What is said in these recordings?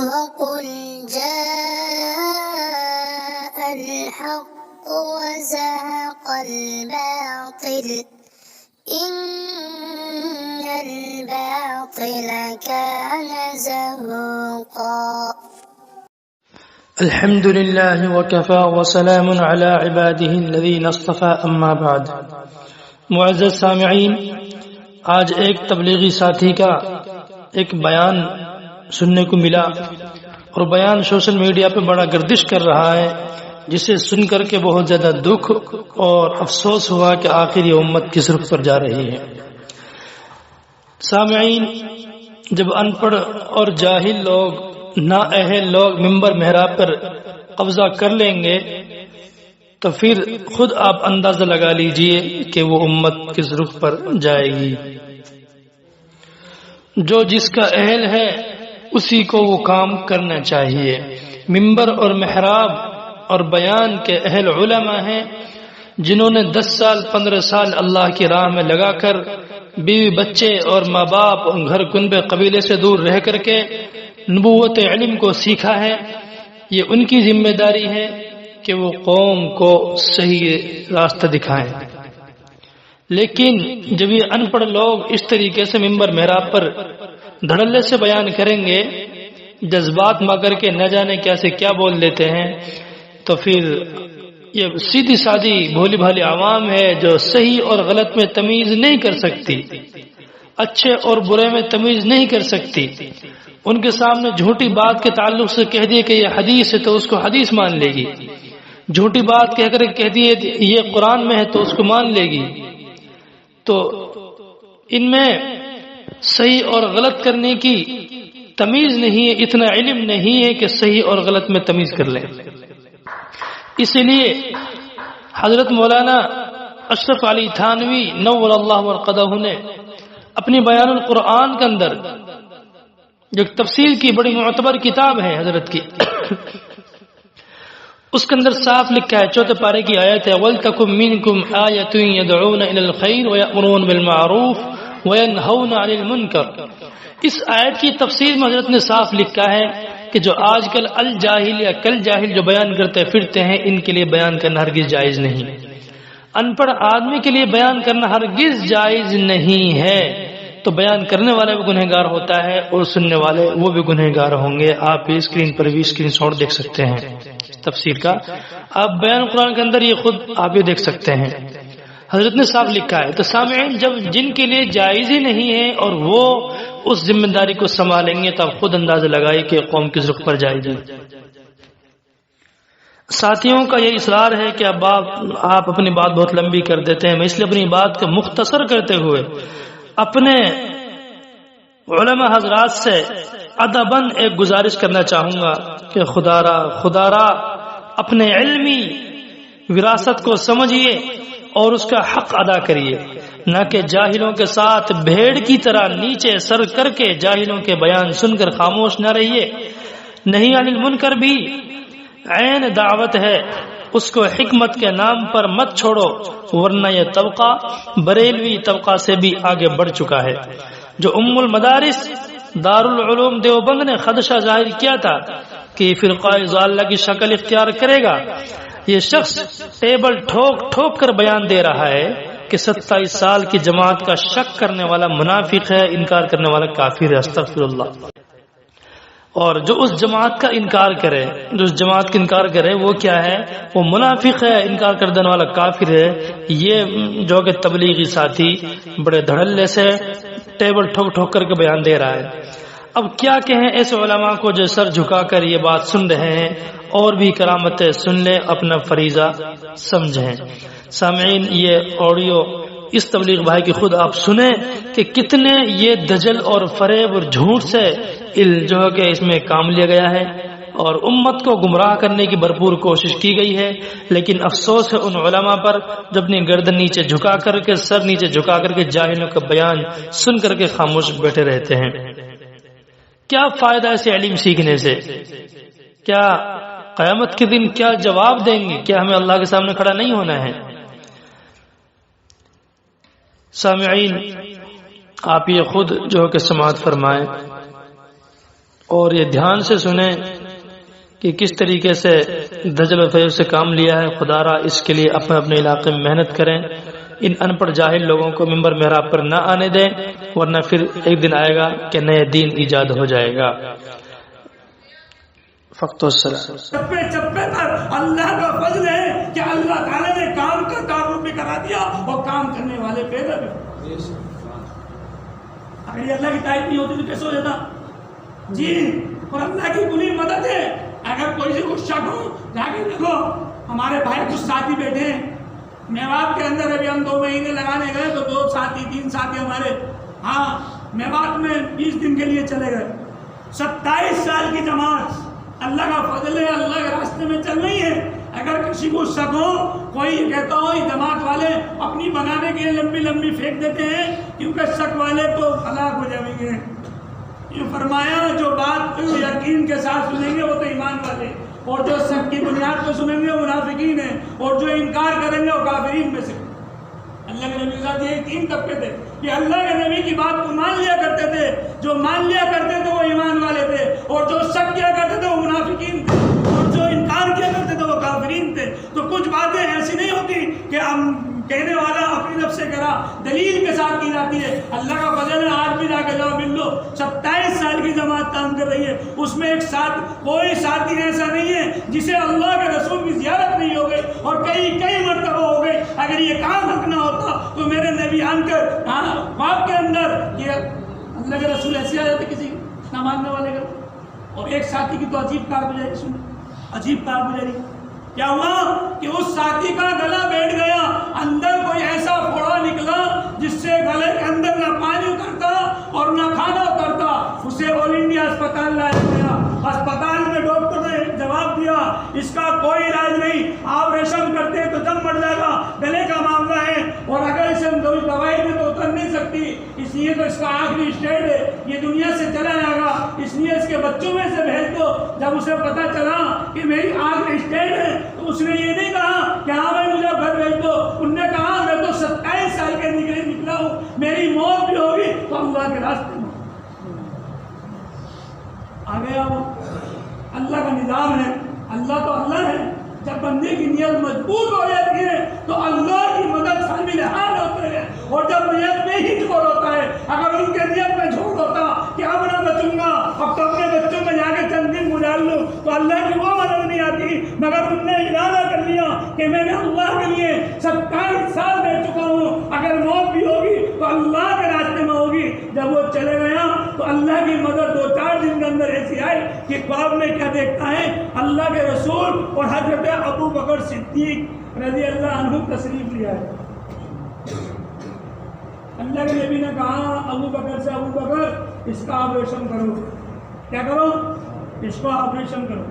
وقل جاء الحق وزهق الباطل إن الباطل كان زهوقا. الحمد لله وكفى وسلام على عباده الذين اصطفى اما بعد. معزز سامعین، آج ایک تبلیغی ساتھی کا ایک بیان سننے کو ملا اور بیان سوشل میڈیا پہ بڑا گردش کر رہا ہے، جسے سن کر کے بہت زیادہ دکھ اور افسوس ہوا کہ آخر یہ امت کس رخ پر جا رہی ہے. سامعین، جب ان پڑھ اور جاہل لوگ، نااہل لوگ ممبر محراب پر قبضہ کر لیں گے تو پھر خود آپ اندازہ لگا لیجئے کہ وہ امت کس رخ پر جائے گی. جو جس کا اہل ہے اسی کو وہ کام کرنا چاہیے. ممبر اور محراب اور بیان کے اہل علماء ہیں جنہوں نے 10 سال 15 سال اللہ کی راہ میں لگا کر بیوی بچے اور ماں باپ اور گھر کنبے قبیلے سے دور رہ کر کے نبوت علم کو سیکھا ہے. یہ ان کی ذمہ داری ہے کہ وہ قوم کو صحیح راستہ دکھائیں. لیکن جب یہ ان پڑھ لوگ اس طریقے سے ممبر محراب پر دھڑلے سے بیان کریں گے، جذبات میں کر کے نہ جانے کیسے کیا بول لیتے ہیں، تو پھر یہ سیدھی سادی بھولی بھالی عوام ہے جو صحیح اور غلط میں تمیز نہیں کر سکتی، اچھے اور برے میں تمیز نہیں کر سکتی. ان کے سامنے جھوٹی بات کے تعلق سے کہہ دیے کہ یہ حدیث ہے تو اس کو حدیث مان لے گی، جھوٹی بات کہہ کر کہہ دیے یہ قرآن میں ہے تو اس کو مان لے گی. تو ان میں صحیح اور غلط کرنے کی تمیز نہیں ہے، اتنا علم نہیں ہے کہ صحیح اور غلط میں تمیز کر لیں. اسی لیے حضرت مولانا اشرف علی تھانوی نور اللہ مرقدہ نے اپنی بیان القرآن کے اندر جو تفسیر کی بڑی معتبر کتاب ہے حضرت کی، اس کے اندر صاف لکھا ہے، 4 پارے کی آیت ہے، وَلْتَكُمْ مِنْكُمْ آیَةٌ يَدْعُونَ إِلَى الْخَيْرِ وَيَأْمُرُونَ بِالْمَعْرُوفِ وَيَنْهَوْنَ عَنِ الْمُنْكَرِ. اس آیت کی تفسیر میں حضرت نے صاف لکھا ہے کہ جو آج کل الجاہل یا کل جاہل جو بیان کرتے پھرتے ہیں، ان کے لیے بیان کرنا ہرگز جائز نہیں. ان پڑھ آدمی کے لیے بیان کرنا ہرگز جائز نہیں ہے. تو بیان کرنے والا بھی گنہگار ہوتا ہے اور سننے والے وہ بھی گنہگار ہوں گے. آپ اسکرین پر بھی اسکرین شاٹ دیکھ سکتے ہیں تفسیر کا. آپ بیان قرآن کے اندر یہ خود آپ یہ دیکھ سکتے ہیں، حضرت نے صاف لکھا ہے. تو سامعین، جب جن کے لیے جائز ہی نہیں ہے اور وہ اس ذمہ داری کو سنبھالیں گے تو آپ خود اندازہ لگائیں کہ قوم کس رخ پر جائے گی. ساتھیوں کا یہ اصرار ہے کہ اب آپ اپنی بات بہت لمبی کر دیتے ہیں. میں اس لیے اپنی بات کو مختصر کرتے ہوئے اپنے علماء حضرات سے ادباً ایک گزارش کرنا چاہوں گا کہ خدا را اپنے علمی وراثت کو سمجھیے اور اس کا حق ادا کریے، نہ کہ جاہلوں کے ساتھ بھیڑ کی طرح نیچے سر کر کے جاہلوں کے بیان سن کر خاموش نہ رہیے. نہیں عن المنکر بھی عین دعوت ہے، اس کو حکمت کے نام پر مت چھوڑو، ورنہ یہ طبقہ بریلوی طبقہ سے بھی آگے بڑھ چکا ہے. جو ام المدارس دارالعلوم دیوبند نے خدشہ ظاہر کیا تھا کہ فرقہ ضالہ کی شکل اختیار کرے گا، یہ شخص ٹیبل ٹھوک ٹھوک کر بیان دے رہا ہے کہ 27 سال کی جماعت کا شک کرنے والا منافق ہے، انکار کرنے والا کافر ہے. استغفر اللہ. اور جو اس جماعت کا انکار کرے، جو اس جماعت کا انکار کرے وہ کیا ہے؟ وہ منافق ہے، انکار کر دینے والا کافر ہے. یہ جو کہ تبلیغی ساتھی بڑے دھڑلے سے ٹیبل ٹھوک ٹھوک کر کے بیان دے رہا ہے. اب کیا کہیں ایسے علماء کو جو سر جھکا کر یہ بات سن رہے ہیں اور بھی کرامتیں سن لیں، اپنا فریضہ سمجھیں. سامعین، یہ آڈیو اس تبلیغ بھائی کی خود آپ سنیں کہ کتنے یہ دجل اور فریب اور جھوٹ سے جو ہے کہ اس میں کام لیا گیا ہے اور امت کو گمراہ کرنے کی بھرپور کوشش کی گئی ہے. لیکن افسوس ہے ان علماء پر جو اپنی گردن نیچے جھکا کر کے، سر نیچے جھکا کر کے جاہلوں کا بیان سن کر کے خاموش بیٹھے رہتے ہیں. کیا فائدہ ایسے علم سیکھنے سے؟ کیا قیامت کے دن کیا جواب دیں گے؟ کیا ہمیں اللہ کے سامنے کھڑا نہیں ہونا ہے؟ سامعین، آپ یہ خود جو کہ سماعت فرمائیں اور یہ دھیان سے سنیں کہ کس طریقے سے دجل و فیض سے کام لیا ہے. خدا را اس کے لیے اپنے اپنے علاقے میں محنت کریں. ان ان پڑھ جاہل لوگوں کو ممبر محراب پر نہ آنے دیں، ورنہ پھر ایک دن آئے گا کہ نئے دین ایجاد ہو جائے گا. فقط السلام. چپے چپے پر اللہ کا فضل ہے کہ اللہ تعالیٰ نے کام کا تعارف بھی کرا دیا اور کام کرنے والے پیدا بھی. اگر یہ اللہ کی تائید نہیں ہوتی تو کیسے ہو جاتا جی. اور اللہ کی کلی مدد ہے. اگر کوئی سے کچھ شک ہو جا کے دیکھو، ہمارے بھائی کچھ ساتھی بیٹھے ہیں میوات کے اندر. ابھی ہم 2 مہینے لگانے گئے تو 2 ساتھی 3 ساتھی ہمارے میوات میں 20 دن کے لیے چلے گئے. 27 سال کی جماعت. اللہ کا فضل ہے، اللہ کے راستے میں چل رہی ہے. اگر کسی کو شک ہو، کوئی کہتا ہو یہ جماعت والے اپنی بنانے کے لیے لمبی لمبی پھینک دیتے ہیں کیونکہ شک والے تو ہلاک ہو جائیں گے. یہ فرمایا جو بات یقین کے ساتھ سنیں گے وہ تو ایمان والے، اور جو شک کی بنیاد پہ سنیں گے وہ منافقین ہیں، اور جو انکار کریں گے وہ کافرین میں سے. اللہ کے نبی کے ساتھ یہ 3 طبقے تھے کہ اللہ کے نبی کی بات کو مان لیا کرتے تھے. جو مان لیا کرتے تھے وہ ایمان والے تھے، اور جو شک کیا کرتے تھے وہ منافقین تھے، اور جو انکار کیا کرتے تھے وہ کافرین تھے. تو کچھ باتیں ایسی نہیں ہوتی کہ ہم کہنے والا اپنی طرف سے کرا، دلیل کے ساتھ کی جاتی ہے. اللہ کا فضل ہے، آج بھی جا کے جاؤ مل لو. 27 سال کی جماعت کام کر رہی ہے. اس میں ایک ساتھ کوئی ساتھی ایسا نہیں ہے جسے اللہ کے رسول کی زیارت نہیں ہو گئی اور کئی مرتبہ ہو گئی. اگر یہ کام حق نہ ہوتا تو میرے نبی آن کر باپ کے اندر یہ اللہ کے رسول ایسے آ جاتے کسی نہ ماننے والے کا. اور ایک ساتھی کی تو عجیب کارگزاری سن، عجیب کارگزاری. کیا ہوا کہ اس ساتھی کا گلا بیٹھ گیا، اندر کوئی ایسا پھوڑا نکلا جس سے گلے کے اندر نہ پانی اترتا اور نہ کھانا اترتا. اسے آل انڈیا اسپتال لایا گیا. اسپتال میں ڈاکٹر نے جواب دیا اس کا کوئی علاج نہیں، آپریشن کرتے تو دم مر جائے گا، گلے کا معاملہ ہے، اور اگر اسے دوائی میں تو اتر نہیں سکتی، اس لیے تو اس کا آخری اسٹیج ہے، یہ دنیا سے چلا جائے گا، اس لیے اس کے بچوں میں سے بھیج دو. جب اسے پتا چلا کہ میری آخری اسٹیج ہے تو اس نے یہ نہیں کہا کہ ہاں بھائی مجھے گھر بھیج دو. انہوں نے کہا میں تو 27 سال کے نکلا ہوں، میری موت بھی ہوگی تو اللہ کے راستے میں آ گیا. وہ اللہ کا نظام ہے. اللہ تو اللہ ہے. جب بندے کی نیت مضبوط ہو جاتی ہے تو اللہ کی مدد شامل حال ہوتے ہیں. اور جب نیت میں ہی جھوڑ ہوتا ہے، اگر ان کے نیت میں جھوڑ ہوتا کہ اب نہ بچوں گا، اب تو اپنے بچوں میں جا کے چند دن گزار لوں، تو اللہ کی وہ مدد نہیں آتی. مگر انہوں نے ارادہ کر لیا کہ میں نے اللہ کے لیے 27 سال دے چکا ہوں، اگر موت بھی ہوگی تو اللہ کے راستے میں ہوگی. جب وہ چلے گیا تو اللہ کی مدد 2-4 دن کے اندر ایسی آئی کہ خواب میں کیا دیکھتا ہے، اللہ کے رسول اور حضرت ابو بکر صدیق رضی اللہ عنہ تشریف لیا ہے. اللہ کے نبی نے کہا ابو بکر سے، ابو بکر اس کا آپریشن کرو. کیا کرو؟ اس کو آپریشن کرو.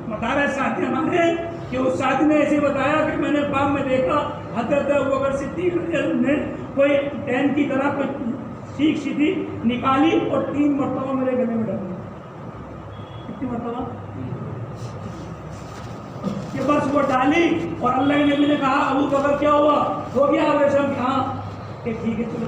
بتا رہے ساتھی ہمارے کہ اس ساتھی نے ایسے بتایا کہ میں نے خواب میں دیکھا حضرت ابو بکر صدیق نے کوئی پین کی طرح کوئی سیکھ سی تھی نکالی اور 3 مرتبہ میرے گلے میں ڈالی. کتنی مرتبہ؟ کہ بس وہ ڈالی اور اللہ کے نبی نے کہا ابو بکر کیا ہوا، ہو گیا آپریشن؟ ہاں. کہ ٹھیک ہے چلو.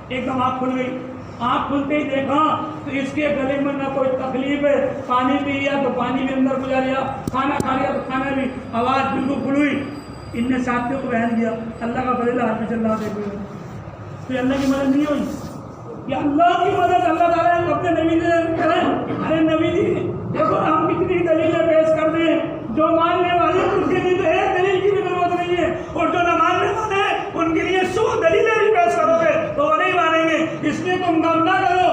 ایک دم آنکھ کھل گئی. آنکھ کھلتے ہی دیکھا تو اس کے گلے میں نہ کوئی تکلیف ہے، پانی پی لیا تو پانی بھی اندر گزار لیا، کھانا کھا لیا تو کھانا بھی، آواز بالکل کھل ہوئی. ان نے ساتھیوں کو بیان دیا اللہ کا فضل ہے، حافظ اللہ دیکھو تو اللہ کی مدد نہیں ہوئی. یہ اللہ کی مدد اللہ تعالیٰ نے اپنے نبی نے کرے. ارے نبی جی دیکھو ہم کتنی دلیلیں پیش کر دیں، جو ماننے والے ان کے لیے تو ایک دلیل کی بھی ضرورت نہیں ہے، اور جو نہ ماننے والے ان کے لیے 100 دلیلیں بھی پیش کرو گے تو وہ نہیں مانیں گے. اس لیے تم غم نہ کرو،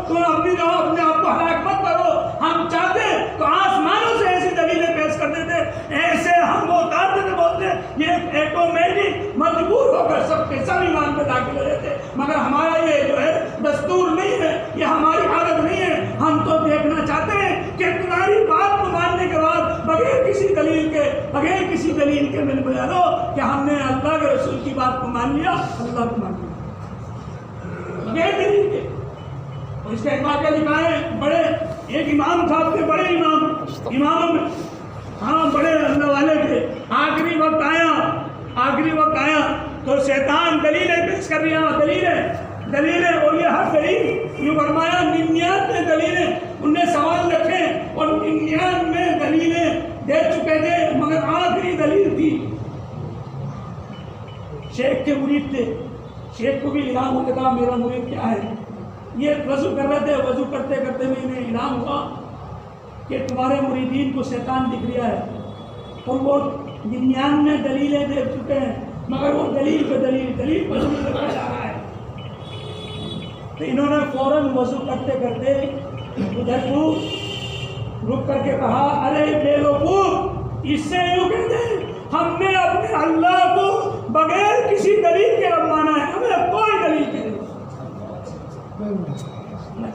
تم اپنی جو اپنے آپ کو ہلاک مت کرو. ہم چاہتے تو آسمانوں سے ایسی دلیلیں پیش کر دیتے، ایسے ہم وہ اتار دیتے، بولتے یہ آٹومیٹک مجبور ہو کر سب کے سب ایمان پہ داخل ہو جاتے. مگر ہمارا یہ جو ہے دستور نہیں ہے، یہ ہماری عادت نہیں ہے. ہم تو دیکھنا چاہتے ہیں کہ تمہاری بات کو ماننے کے بعد بغیر کسی دلیل کے میں بتا دو کہ ہم نے اللہ کے رسول کی بات کو مان لیا، اللہ کو مان لیا بغیر دلیل کے. اور اس کا ایک واقعہ لکھا ہے، بڑے ایک امام صاحب تھے، بڑے اماموں میں بڑے اللہ والے تھے. آخری وقت آیا تو شیطان دلیلیں پیش کر رہا، دلیلیں دلیلیں، اور یہ ہر دلیل یہ فرمایا 99 دلیلیں ان نے سوال رکھے اور 99 دلیلیں دے چکے تھے، مگر آخری دلیل تھی شیخ کے مرید تھے، شیخ کو بھی الہام ہوتا تھا میرا مرید کیا ہے. یہ وضو کر رہے تھے، وضو کرتے کرتے میں انہیں الہام ہوا کہ تمہارے مریدین کو شیطان دکھ رہا ہے، اور وہ 99 دلیلیں دے چکے ہیں، مگر وہ دلیل پہ دلیل پر دلیل لگا جا رہا ہے. تو انہوں نے فوراً وضو کرتے کرتے ادھر کو رک کر کے کہا ارے بے وقوف، اس سے یوں کہتے ہیں ہم نے اپنے اللہ کو بغیر کسی دلیل کے رب مانا ہے، ہمیں کوئی دلیل کے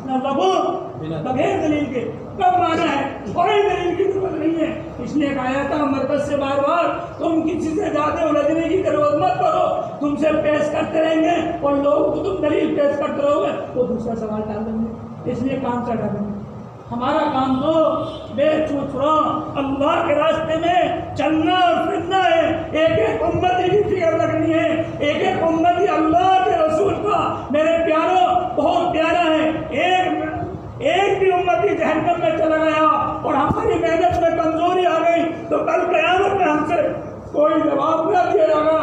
نہیں، بغیر دلیل کے کب مانا ہے، کوئی دلیل کی ضرورت نہیں ہے. اس نے کہا تھا مرکز سے بار بار تم کسی سے جاتے الجھنے کی ضرورت مت کرو، تم سے پیش کرتے رہیں گے اور لوگ تو تم دلیل پیش کرتے رہو گے وہ دوسرا سوال ڈال دیں گے، اس لیے کام سے ڈالیں گے. ہمارا کام تو بے چوترا اللہ کے راستے میں چلنا اور پھرنا ہے، ایک ایک امتی کی فکر رکھنی ہے، ایک ایک امتی اللہ کے رسول کا میرے پیاروں بہت پیارا ہے. ایک بھی امتی جہنم میں چلا گیا اور ہماری محنت میں کمزوری آ گئی تو کل قیامت میں ہم سے کوئی جواب نہ دیا جائے گا.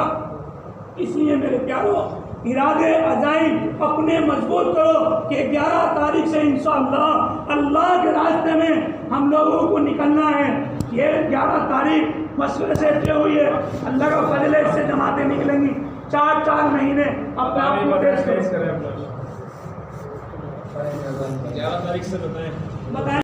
اس لیے میرے پیاروں ارادے عزائم اپنے مضبوط کرو کہ 11 تاریخ سے انشاءاللہ اللہ کے راستے میں ہم لوگوں کو نکلنا ہے. یہ 11 تاریخ مشورے سے طے ہوئی ہے، اللہ کا فضل ہے، اس سے جماعتیں نکلیں گی 4 مہینے. اب آپ کو 11 تاریخ سے بتائیں.